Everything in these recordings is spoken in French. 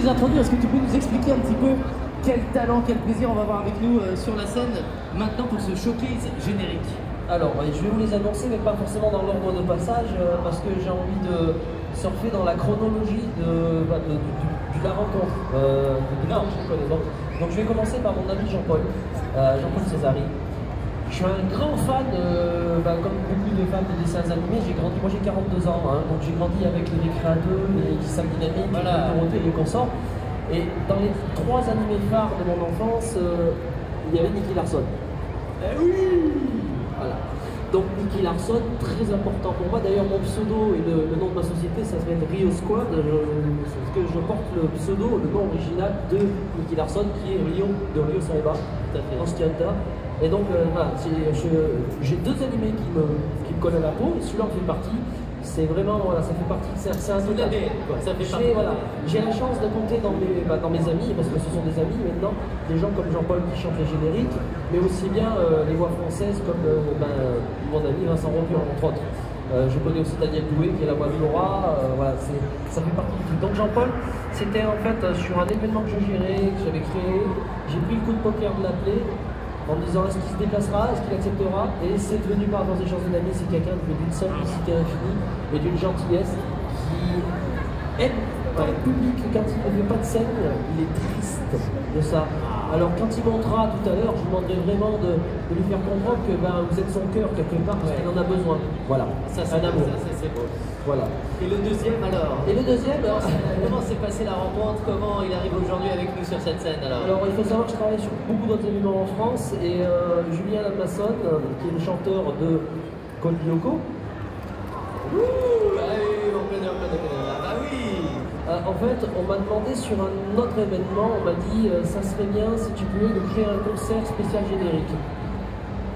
nous introduire, est-ce que tu peux nous expliquer un petit peu quel talent, quel plaisir on va avoir avec nous sur la scène maintenant pour ce showcase générique? Alors, je vais vous les annoncer, mais pas forcément dans l'ordre de passage, parce que j'ai envie de surfer dans la chronologie de la rencontre. Non, je les connais. Donc je vais commencer par mon ami Jean-Paul Césari. Je suis un grand fan, comme beaucoup de fans de dessins animés, moi j'ai 42 ans, hein, donc j'ai grandi avec les Créateurs, les Sam Dynamique, voilà, Dorothée et les consorts. Et dans les 3 animés phares de mon enfance, il y avait Nicky Larson. Eh oui! Voilà. Donc Nicky Larson, très important pour moi. D'ailleurs, mon pseudo et le nom de ma société, ça s'appelle Rio Squad. Parce que je porte le pseudo, le nom original de Nicky Larson, qui est Rio, de Rio Saiba, en Skianta. Et donc, voilà, j'ai 2 animés qui me collent à la peau, et celui-là en fait partie. C'est vraiment, voilà, ça fait partie, c'est un total. J'ai la chance de compter dans mes amis, parce que ce sont des amis maintenant, des gens comme Jean-Paul qui chante les génériques, mais aussi bien les voix françaises comme mon ami Vincent Rompion, entre autres. Je connais aussi Daniel Doué qui est la voix de Laura, voilà, ça fait partie du truc. Donc Jean-Paul, c'était en fait sur un événement que je gérais, que j'avais créé, j'ai pris le coup de poker de l'appeler, en me disant est-ce qu'il se déplacera, est-ce qu'il acceptera, et c'est devenu par rapport aux échanges d'amis, c'est quelqu'un d'une simplicité infinie et d'une gentillesse qui aime le public. Quand il ne fait pas de scène, il est triste de ça. Alors quand il montera tout à l'heure, je vous demanderai vraiment de lui faire comprendre que vous êtes son cœur quelque part, parce qu'il en a besoin. Voilà, ça c'est beau, c'est beau. Voilà. Et le deuxième alors? Et le deuxième, comment s'est passée la rencontre? Comment il arrive aujourd'hui avec nous sur cette scène alors? Alors il faut savoir que je travaille sur beaucoup d'autres événements en France, et Julien Lamasson, qui est le chanteur de Code Lyoko. Ouh, ah oui, on connaît. Ah oui. En fait, on m'a demandé sur un autre événement, on m'a dit ça serait bien si tu pouvais nous créer un concert spécial générique.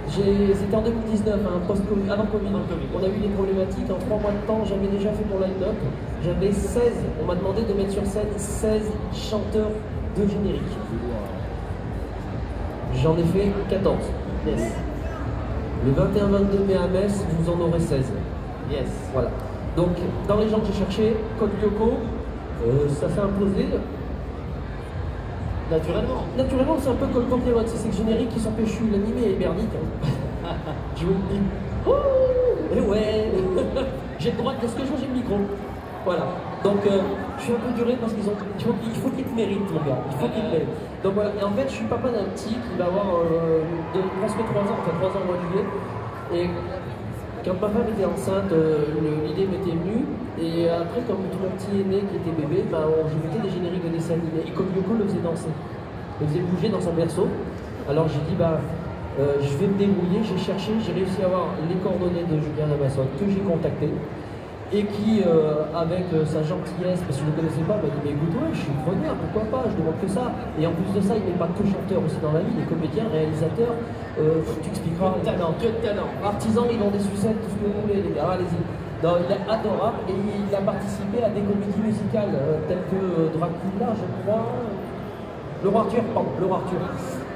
C'était en 2019, hein, avant Covid. On a eu des problématiques. En 3 mois de temps, j'avais déjà fait mon line-up. J'avais 16, on m'a demandé de mettre sur scène 16 chanteurs de générique. J'en ai fait 14. Yes. Le 21-22 mai à Metz, vous en aurez 16. Yes. Voilà. Donc, dans les gens que j'ai cherchés, Code Lyoko, ça s'est imposé. Naturellement, c'est un peu comme Pokémon, c'est générique qui sont péchus, l'animé est merdique. Hein. Je vous le dis. Oh, et ouais. J'ai le droit de dire ce que je veux, j'ai le micro. Voilà. Donc, je suis un peu duré parce qu'il faut qu'il te mérite, mon gars. Il faut qu'il te mérite. Donc voilà. Et en fait, je suis papa d'un petit qui va avoir presque 3 ans, enfin 3 ans au mois de juillet. Et quand ma femme était enceinte, l'idée m'était venue. Et après, comme tout mon petit aîné qui était bébé, je mettais des génériques de dessins animés. Et comme Yoko le faisait danser, le faisait bouger dans son berceau. Alors j'ai dit, je vais me débrouiller. J'ai cherché, j'ai réussi à avoir les coordonnées de Julien Lamasson que j'ai contacté. Et qui, avec sa gentillesse, parce que je ne le connaissais pas, m'a dit mais écoute, ouais, je suis preneur, pourquoi pas, je demande que ça. Et en plus de ça, il n'est pas que chanteur aussi dans la vie, il est comédien, réalisateur, tu expliqueras. Que de talent. Artisan, ils vendent des sucettes, tout ce que vous voulez, les gars, allez-y. Non, il est adorable et il a participé à des comédies musicales telles que Dracula, je crois. Le Roi Arthur, pardon, le Roi Arthur.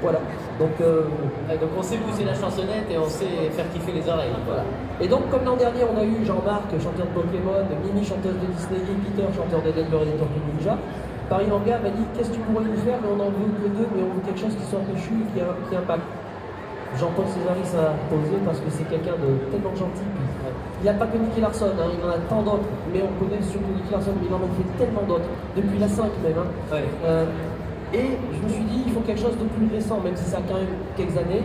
Voilà. Donc on sait pousser la chansonnette et on sait faire kiffer les oreilles. Voilà. Et donc, comme l'an dernier, on a eu Jean-Marc, chanteur de Pokémon, Mimi, chanteuse de Disney, et Peter, chanteur de Denver et des Tortues Ninja. Paris Manga m'a dit qu'est-ce que tu pourrais nous faire, mais on en veut que 2, mais on veut quelque chose qui soit péchu et qui impacte. Jean-Paul Césari ça a posé parce que c'est quelqu'un de tellement gentil. Il n'y a pas que Nicky Larson, hein, il en a tant d'autres, mais on connaît surtout Nicky Larson, mais il en a fait tellement d'autres, depuis la 5 même. Hein. Ouais. Et je me suis dit, il faut quelque chose de plus récent, même si ça a quand même quelques années,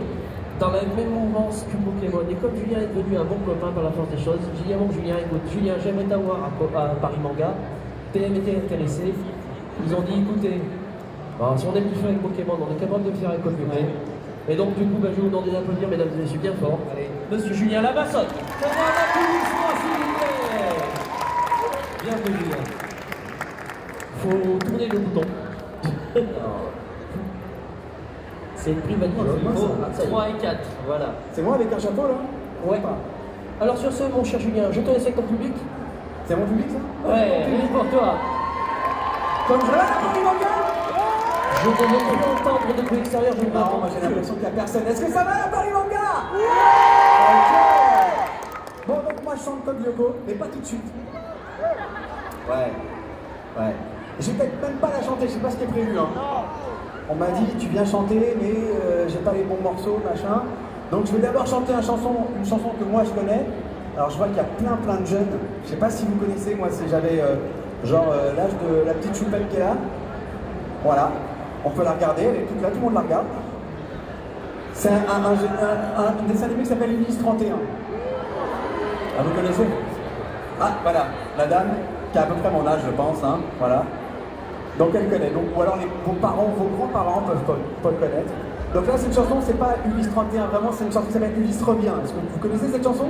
dans la même mouvance que Pokémon. Et comme Julien est devenu un bon copain par la force des choses, j'ai dit à mon Julien, écoute, Julien, j'aimerais t'avoir à Paris Manga. PM était intéressé. Ils ont dit, écoutez, si on aime le faire avec Pokémon, on est capable de le faire avec Pokémon. Ouais. Et donc, du coup, je vais vous demander d'applaudir, mesdames et messieurs, bien fort. Allez. Monsieur Julien Lamasson. Bienvenue, Julien. Faut tourner le bouton. C'est une prime valide. 3 et 4, voilà. C'est moi avec un chapeau là? Ouais. Alors sur ce, mon cher Julien, je te laisse avec ton public. C'est mon public ça? Ouais, public pour toi. Comme je l'ai Paris Manga? Je ne veux pas entendre de bruit extérieur, je ne veux pas. Non, moi j'ai l'impression qu'il n'y a personne. Est-ce que ça va la Paris Manga? Ok. Bon, donc moi je chante comme Yoko, mais pas tout de suite. Ouais. Je vais peut-être même pas la chanter, je sais pas ce qui est prévu. Hein. On m'a dit, tu viens chanter, mais j'ai pas les bons morceaux, machin. Donc je vais d'abord chanter une chanson que moi je connais. Alors je vois qu'il y a plein de jeunes. Je sais pas si vous connaissez, moi j'avais l'âge de la petite choupette qui est là. Voilà, on peut la regarder, elle est toute là, tout le monde la regarde. C'est un dessin animé qui s'appelle Ulysse 31. Ah, vous connaissez? Ah, voilà, la dame qui a à peu près mon âge, je pense, hein, voilà. Donc elle connaît, donc, ou alors vos parents, vos grands-parents peuvent connaître. Donc là, cette chanson, c'est pas Ulysse 31, vraiment, c'est une chanson qui s'appelle Ulysse revient. Est-ce que vous connaissez cette chanson?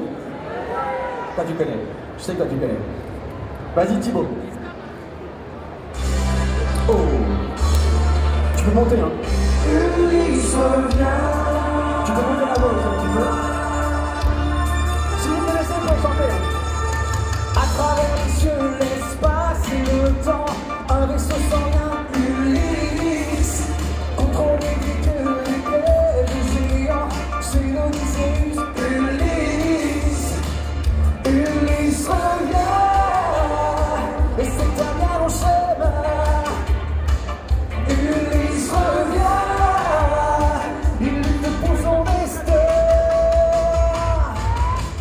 Toi, tu connais. Je sais que toi, tu connais. Vas-y, Thibaut. Oh. Tu peux monter, hein. Ulysse revient. Tu peux monter la voix un petit peu. Si vous connaissez, vous pouvez chanter. À travers les cieux, l'espace et le temps, un vaisseau sans rien, Ulysse. Contrôler des géants, c'est l'Odyssée, Ulysse. Ulysse revient, et c'est un bien long chemin. Ulysse revient, il lutte pour son destin.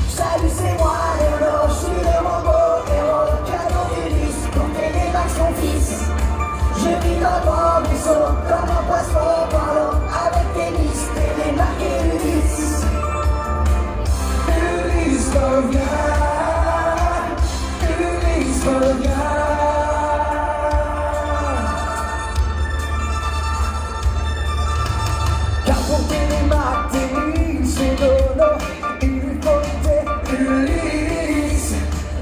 Salut, c'est moi, Léonore, je suis le robot héros, cadeau d'Ulysse, pour t'aider avec son fils. Je vis dans mon vaisseau, comme un poisson dans l'eau, avec des listes et des marqués Ulysse. Ulysse revient, Ulysse revient. Car pour télémater, c'est dono, il lui faut lutter, Ulysse.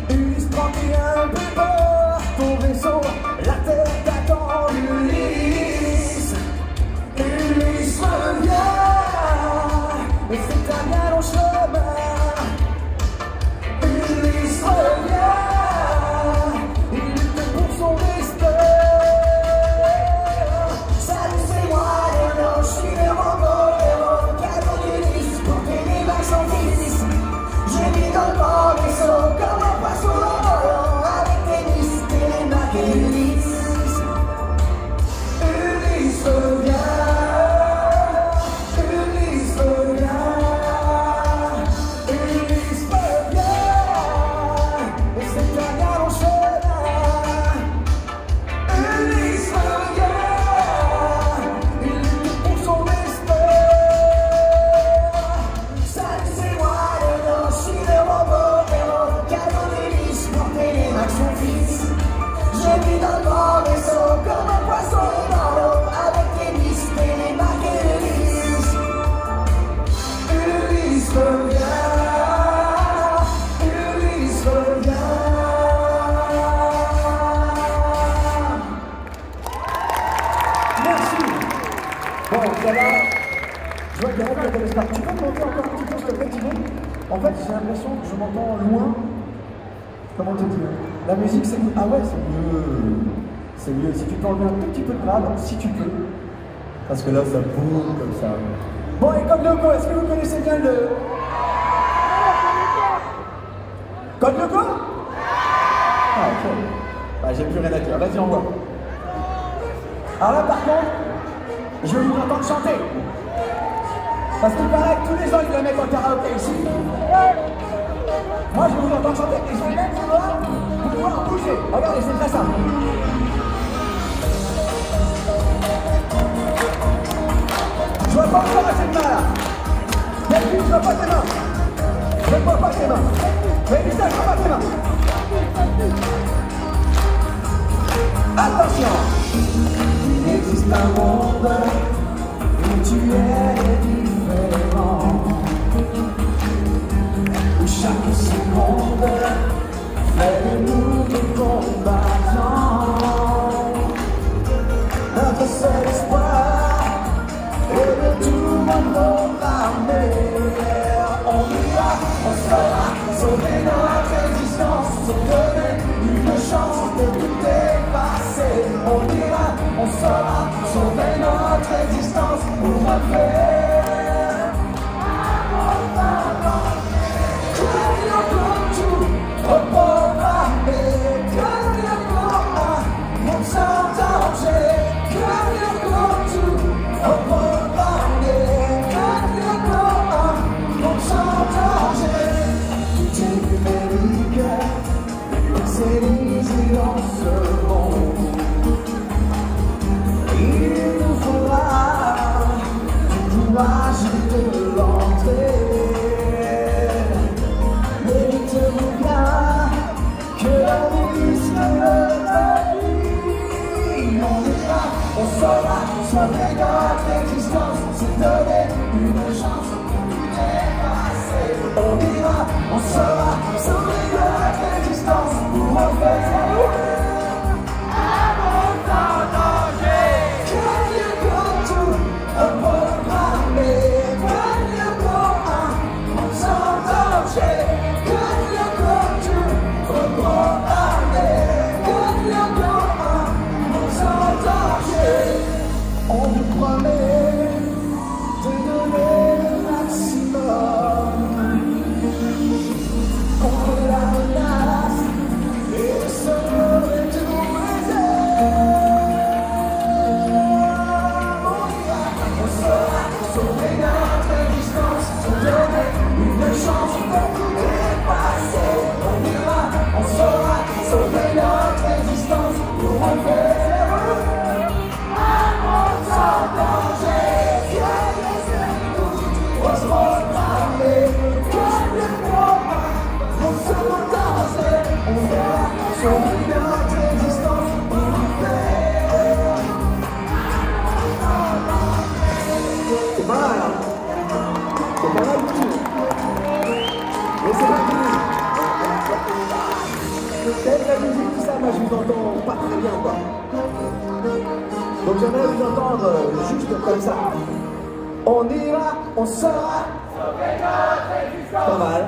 Ulysse 31, plus fort, ton vaisseau, la terre t'attend, Ulysse. Ulysse revient, et c'est un bien long chemin. Ulysse revient, il lutte pour son destin. Salut, c'est moi, Léonore, je suis le robot héros, cadeau d'Ulysse, pour t'aider avec son fils. Je vis dans le grand vaisseau, comme un poisson dans l'eau, avec des listes et les marqués Ulysse. Ulysse revient, Ulysse revient, Ulysse revient, et c'est un bien long chemin. Ulysse revient, il lutte pour son destin. Salut, c'est moi, Léonore, je suis le robot héros, cadeau d'Ulysse, pour t'aider avec son fils. Je vis dans le grand vaisseau, comme un poisson dans l'eau, avec des listes et les marqués Ulysse. Ulysse revient, Ulysse revient. Merci. Bon, ça va. Je vois qu'il y a un peu de l'espace. Tu peux me monter encore un petit peu, s'il te plaît, Thibaut? En fait, j'ai l'impression que je m'entends loin. Comment te dire? La musique, c'est mieux. Ah ouais, c'est mieux. C'est mieux. Si tu peux enlever un tout petit peu de grave, si tu peux. Parce que là, ça boum comme ça. Bon, et Code Loco, est-ce que vous connaissez bien le... Code Loco? Ah, ok. Bah, j'ai plus rien à dire. Vas-y, envoie. Alors là, par contre, je vais vous entendre chanter. Parce qu'il paraît que tous les ans, ils la mettent en karaoké ici. Moi, je vais vous entendre chanter et je vais même pouvoir bouger. Regardez, c'est très simple. Je vois pas encore assez de main là. Delphine, je vois pas tes mains. Je ne vois pas tes mains. Mais Lisa, je vois pas tes mains. Attention. Il existe un monde où tu es différent. Où chaque seconde fait de nous des combattants. Notre seul espoir est de tout programmer. On ira, on saura sauver notre existence, se donner une chance de tout effacer. On ira, on saura sauver notre existence pour refaire. Reprogrammer, mon sang. on ira, on saura sauver notre existence, se donner une chance pour tout effacer. On ira, on saura sauver notre existence pour refaire un monde en danger. Que Dieu pour tout reprogrammer, que Dieu pour un monde sans danger, que Dieu pour tout reprogrammer, que Dieu pour un monde sans danger. On vous promet de donner le maximum contre la menace et de sauver tous les hommes. On saura sauver notre existence, se donner une chance pour tout dépasser. On ira, on saura sauver notre existence pour refaire un monde sans danger. C'est pas mal, hein? C'est pas mal du tout. Mais c'est pas fini. Peut-être la musique, tout ça, moi je vous entends pas très bien, quoi. Donc j'aimerais vous entendre juste comme ça. On ira, on saura. Pas mal.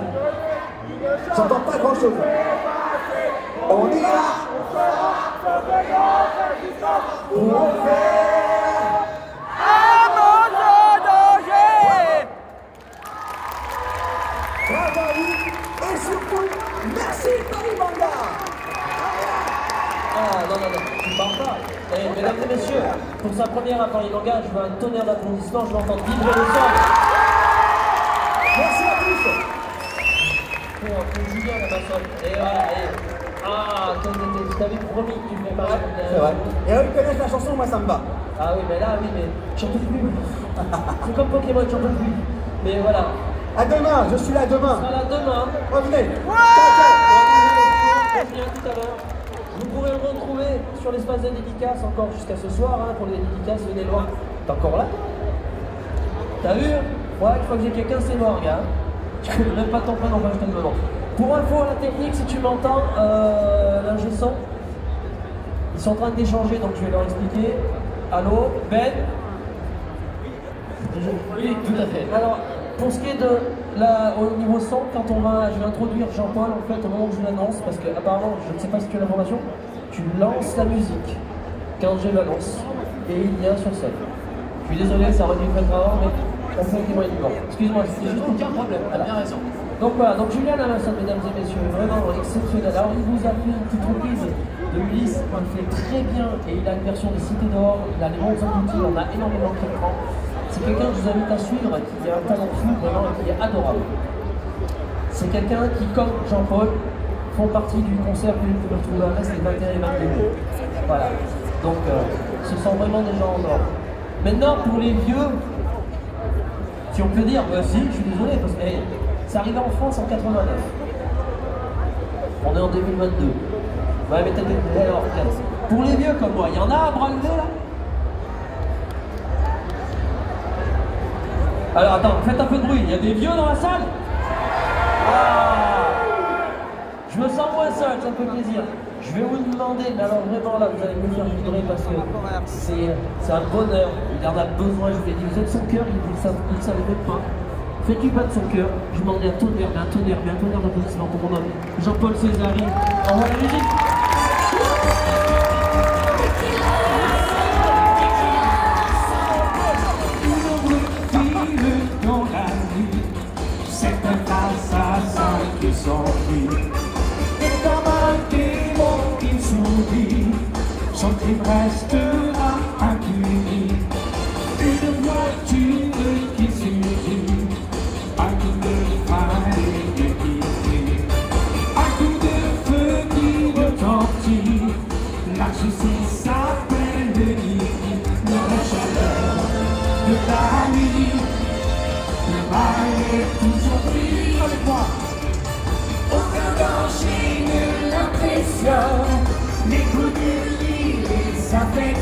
J'entends pas grand chose. On ira, on faire un monde en danger. Bravo à vous et surtout, merci Paris Manga. Ah non, non, non, tu parles pas. Et, mesdames et messieurs, pour sa première à Paris Manga, je veux un tonnerre d'applaudissements, je l'entends vibrer le sol. Merci à tous. Pour Julien la maçonne. Et voilà, et... Ah, je t'avais promis que tu ferais pareil. C'est vrai. Et eux, ils connaissent la chanson, moi ça me va. Ah oui, mais là, oui, mais j'en peux plus. C'est comme Pokémon, j'en peux plus. Mais voilà. À demain, je suis là demain. On sera là demain. Revenez. Je viens tout à l'heure. Vous pourrez le retrouver sur l'espace des dédicaces encore jusqu'à ce soir, hein, pour les dédicaces, venez le voir. T'es encore là? T'as vu? Ouais, une fois que j'ai quelqu'un, c'est mort, gars. Tu connais même pas ton prénom, enfin, je te le demande. Pour info à la technique, si tu m'entends, l'ingé son, ils sont en train d'échanger, donc je vais leur expliquer. Allô, Ben? Oui, tout à fait. Alors, pour ce qui est de au niveau son, quand on va, je vais introduire Jean-Paul en fait au moment où je l'annonce, parce que apparemment, je ne sais pas si tu as l'information, tu lances la musique quand je l'annonce et il vient sur scène. Je suis désolé, ça aurait dû être avant, mais on fait qu'il est bon. Excuse-moi, c'est juste Aucun problème, t'as bien raison. Donc voilà, donc Julien Lamasson, mesdames et messieurs, vraiment exceptionnel. Alors il vous a fait une petite reprise de Ulysse, il fait très bien et il a une version des Cités dehors, il a les bons outils, il en a énormément qui prend. C'est quelqu'un que je vous invite à suivre, qui a un talent fou vraiment et qui est adorable. C'est quelqu'un qui, comme Jean-Paul, font partie du concert que vous pouvez retrouver à Metz les 21 et 22 mai. Voilà. Donc ce sont vraiment des gens en or. Maintenant, pour les vieux, si on peut dire, bah si, je suis désolé, parce que c'est arrivé en France en 89. On est en 2022. Ouais, mais peut-être alors, pour les vieux comme moi, il y en a à bras levés là? Alors attends, faites un peu de bruit, il y a des vieux dans la salle? Ah, je me sens moins seul, ça me fait plaisir. Je vais vous demander, mais alors vraiment là, vous allez me faire vibrer parce que c'est un bonheur. Il en a besoin, je vous l'ai dit, vous êtes son cœur, il ne le savait même pas. Faites-lui pas de son cœur, je demande un tonnerre d'applaudissements pour mon homme. Jean-Paul Césari, envoie la musique. C'est un assassin qui s'enfuit. Et comme un démon qui sourit, son crime restera impuni. Une voiture qui suffit, un coup de frein déguisé, un coup de feu qui retentit. La justice s'appelle de nuit, la chaleur de la nuit. Le mal est toujours pris avec moi. Aucun danger ne l'impressionne. Les coups de rire, ça fait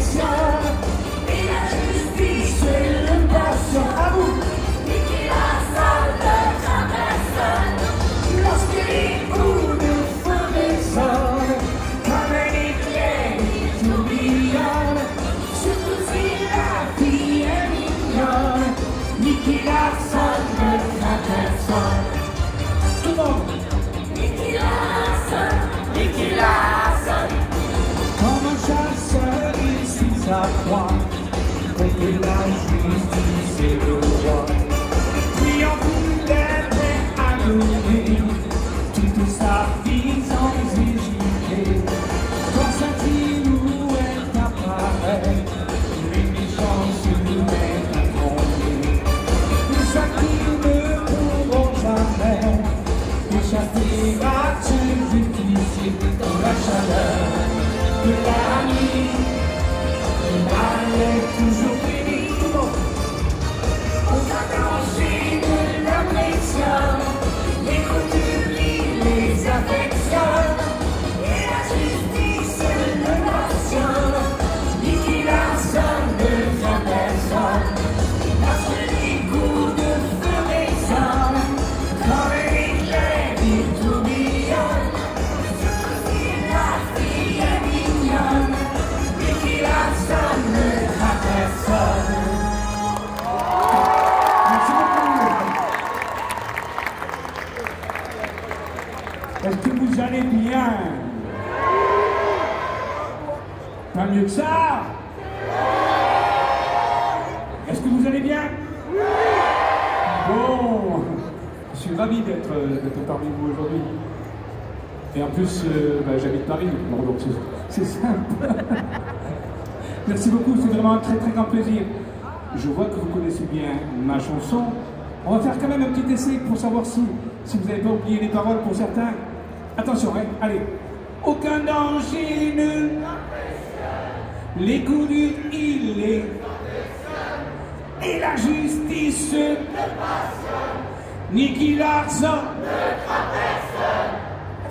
sa croix contre la justice et le roi. Puis en plus d'être adoré toute sa vie sans hésiter. Quand Saint-Ilou est apparaît, les méchants se mettent à trembler. Les sacrés ne pourront jamais échapper à ce difficile dans la chaleur de la nuit. Le mal est toujours fini. On a danger de la pression, les coutumes qui les affectionnent, et la justice de nation, qui la sonne de sa personne, parce que les coups de feu résonnent, quand l'éclair du tourbillon, si la fille est mignonne, et qui la sonne de sa personne. Merci beaucoup. Est-ce que vous allez bien? Pas mieux que ça? Est-ce que vous allez bien? Bon, je suis ravi d'être parmi vous aujourd'hui. Et en plus, j'habite Paris, bon, donc c'est simple. Merci beaucoup, c'est vraiment un très très grand plaisir. Je vois que vous connaissez bien ma chanson. On va faire quand même un petit essai pour savoir si vous n'avez pas oublié les paroles pour certains. Attention, hein, allez. Aucun danger ne les coups du il et la justice Nicky Larson.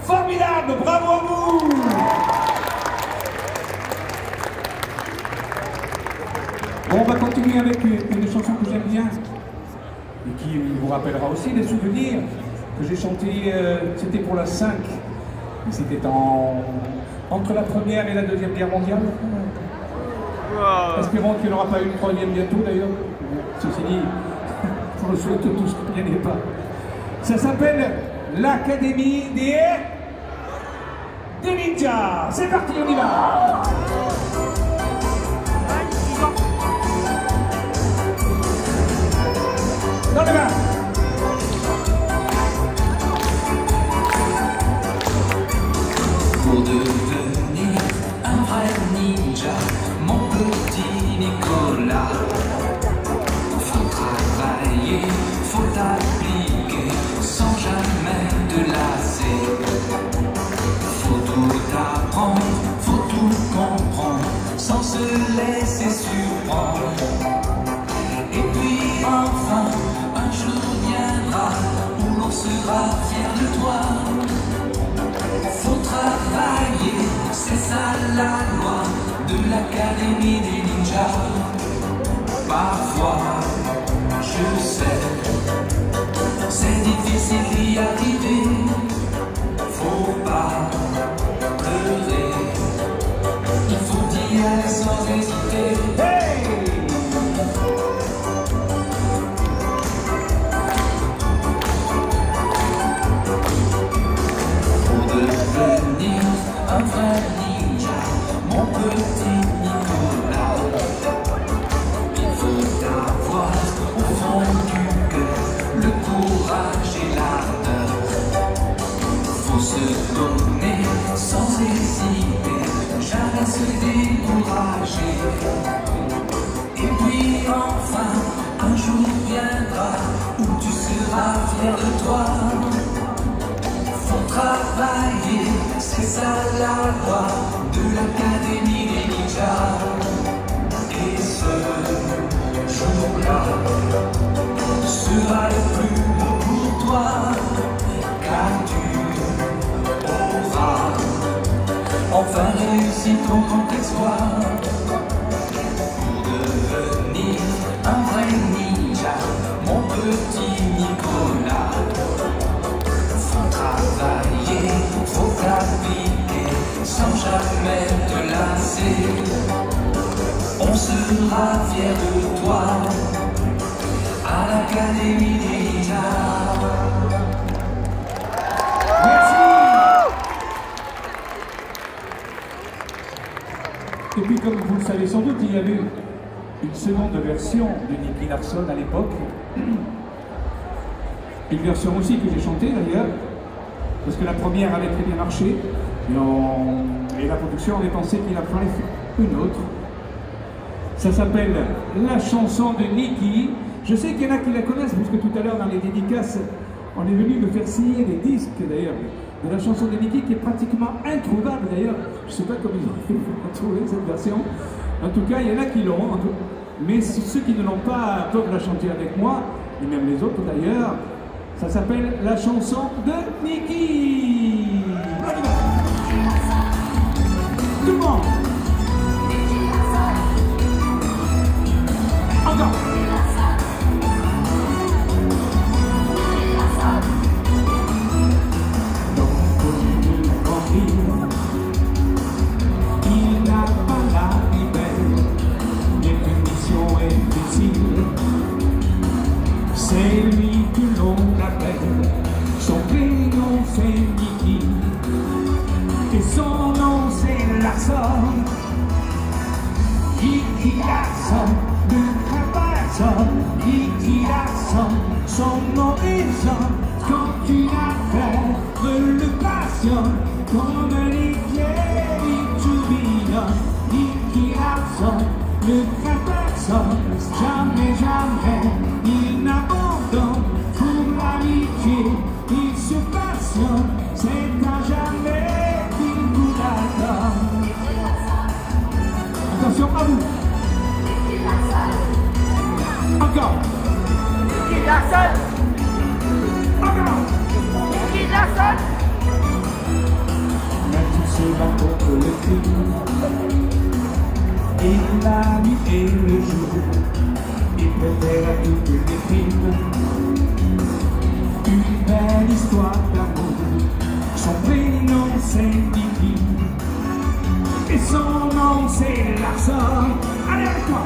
Formidable, bravo à vous. Bon, on va continuer avec une chanson que j'aime bien et qui vous rappellera aussi des souvenirs que j'ai chanté, c'était pour la 5. C'était entre la première et la deuxième guerre mondiale. Espérons qu'il n'y en aura pas une troisième bientôt d'ailleurs. Ceci dit, on le souhaite tous qu'il n'y en ait pas. Ça s'appelle l'Académie des Ninjas. C'est parti, on y va. Dans les mains. Pour devenir un vrai ninja, mon petit Nicolas, faut travailler, faut appliquer, sans jamais te lasser. Faut tout apprendre, faut tout comprendre, sans se laisser surprendre. Et puis enfin, un jour viendra où l'on sera fier de toi. Faut travailler, c'est ça la loi de l'Académie des Ninjas. Parfois, je sais, c'est difficile d'y arriver. Faut pas pleurer, il faut y aller sans hésiter. Hey! Devenir un vrai ninja, mon petit Nicolas. Il faut avoir au fond du cœur le courage et l'ardeur. Faut se donner sans hésiter, jamais se décourager. Et puis enfin, un jour viendra où tu seras fier de toi. Travailler, c'est ça la loi de l'Académie des Ninjas. Et ce jour-là sera le plus beau pour toi, car tu auras enfin réussi ton grand exploit. Pour devenir un vrai ninja, mon petit Nicolas. Travailler, faut t'appliquer, sans jamais te lasser. On sera fier de toi à l'Académie des Ninjas. Et puis puis comme vous le savez sans doute, il y avait une seconde version de Nicky Larson à l'époque. Une version aussi que j'ai chantée d'ailleurs, parce que la première avait très bien marché. Et la production avait pensé qu'il en fallait faire une autre. Ça s'appelle La chanson de Nicky. Je sais qu'il y en a qui la connaissent, parce que tout à l'heure dans les dédicaces, on est venu me faire signer des disques d'ailleurs de la chanson de Nicky qui est pratiquement introuvable d'ailleurs. Je ne sais pas comment ils ont fait pour trouver cette version. En tout cas, il y en a qui l'ont. Mais ceux qui ne l'ont pas peuvent la chanter avec moi, et même les autres d'ailleurs. Ça s'appelle La chanson de Nicky. On y va. Tout le monde. Encore. Il n'a pas la vie belle, mais l'émission est difficile. C'est lui que l'on appelle, son prénom c'est Nicky, et son nom c'est Larson. Nicky Larson, ne crains pas Larson, Nicky Larson, son horizon, quand une affaire le passionne, comme l'éclair il tourbillonne. Nicky Larson, ne craint personne, jamais, jamais, il n'abandonne pour l'amitié, il se passionne, c'est à jamais qu'il vous l'attend. Attention à vous. Encore. Nicky Larson. Encore. Nicky Larson. Même si se bat contre le crime, et la nuit et le jour, il préfère à toutes les films une belle histoire d'amour. Son prénom c'est Nicky, et son nom c'est Larson. Allez avec moi.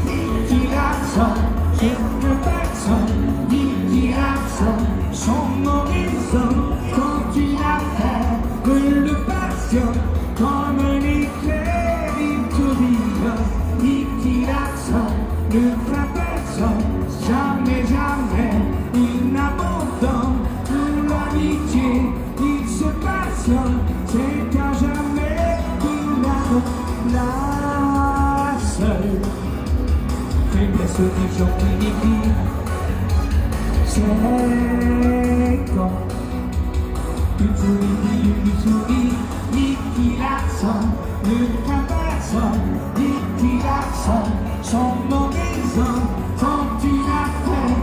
Nicky Larson, je ne personne. Nicky Larson, son horizon, quand une affaire le passionne, comme un éclair il tourbillonne. Nicky Larson, ne craint personne, jamais, jamais, il n'abandonne pour l'amitié, il se passionne, c'est à jamais qu'il a la seule faiblesse des gens qui Nicky, c'est quand une souris, une souris. Nicky Larson, ne craint personne, Nicky Larson, son horizon, quand une affaire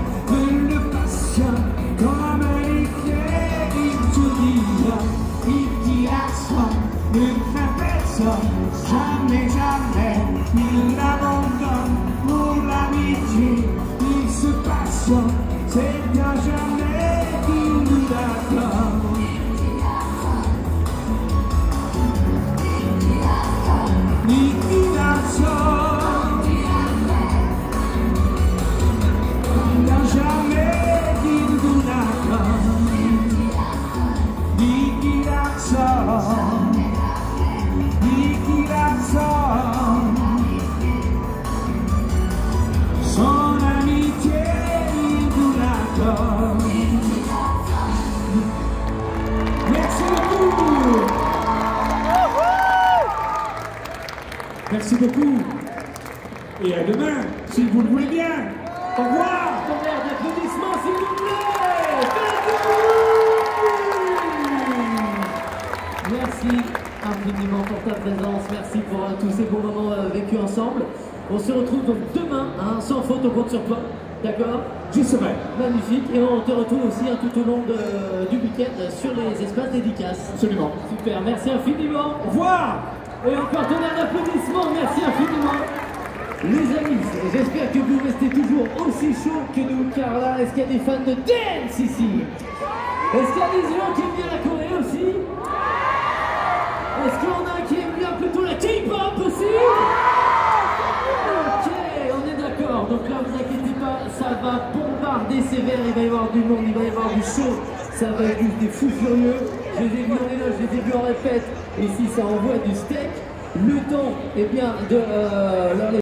le passionne, comme un éclair il tourbillonne. Nicky Larson, ne craint personne, jamais, jamais, il abandonne pour l'amitié, il se passionne, c'est à jamais qu'il nous accorde. Nicky Larson, il n'a jamais dit nous l'accorde. Nicky Larson, Nicky Larson, son amitié il nous l'accorde. Merci beaucoup. Merci beaucoup. Et à demain, si vous le voulez bien. Au revoir. Tonnerre d'applaudissements, s'il vous plaît. Merci infiniment pour ta présence. Merci pour tous ces bons moments vécus ensemble. On se retrouve donc demain, hein, sans faute, on compte sur toi. D'accord? J'y serai. Magnifique. Et on te retrouve aussi hein, tout au long du week-end sur les espaces dédicaces. Absolument. Super, merci infiniment. Au revoir. Et encore tonnerre d'applaudissements, merci infiniment. Les amis, j'espère que vous restez toujours aussi chaud que nous, car là, est-ce qu'il y a des fans de dance ici? Est-ce qu'il y a des gens qui aiment bien la Corée aussi? Est-ce qu'il y en a qui aiment bien plutôt la K-pop aussi? Ok, on est d'accord. Donc là, vous inquiétez pas, ça va bombarder sévère, il va y avoir du monde, il va y avoir du show. Ça va être juste des fous furieux. Je les ai vus en éloge, je les ai vus en répète. Ici, ça envoie du steak. le temps, eh bien, de leur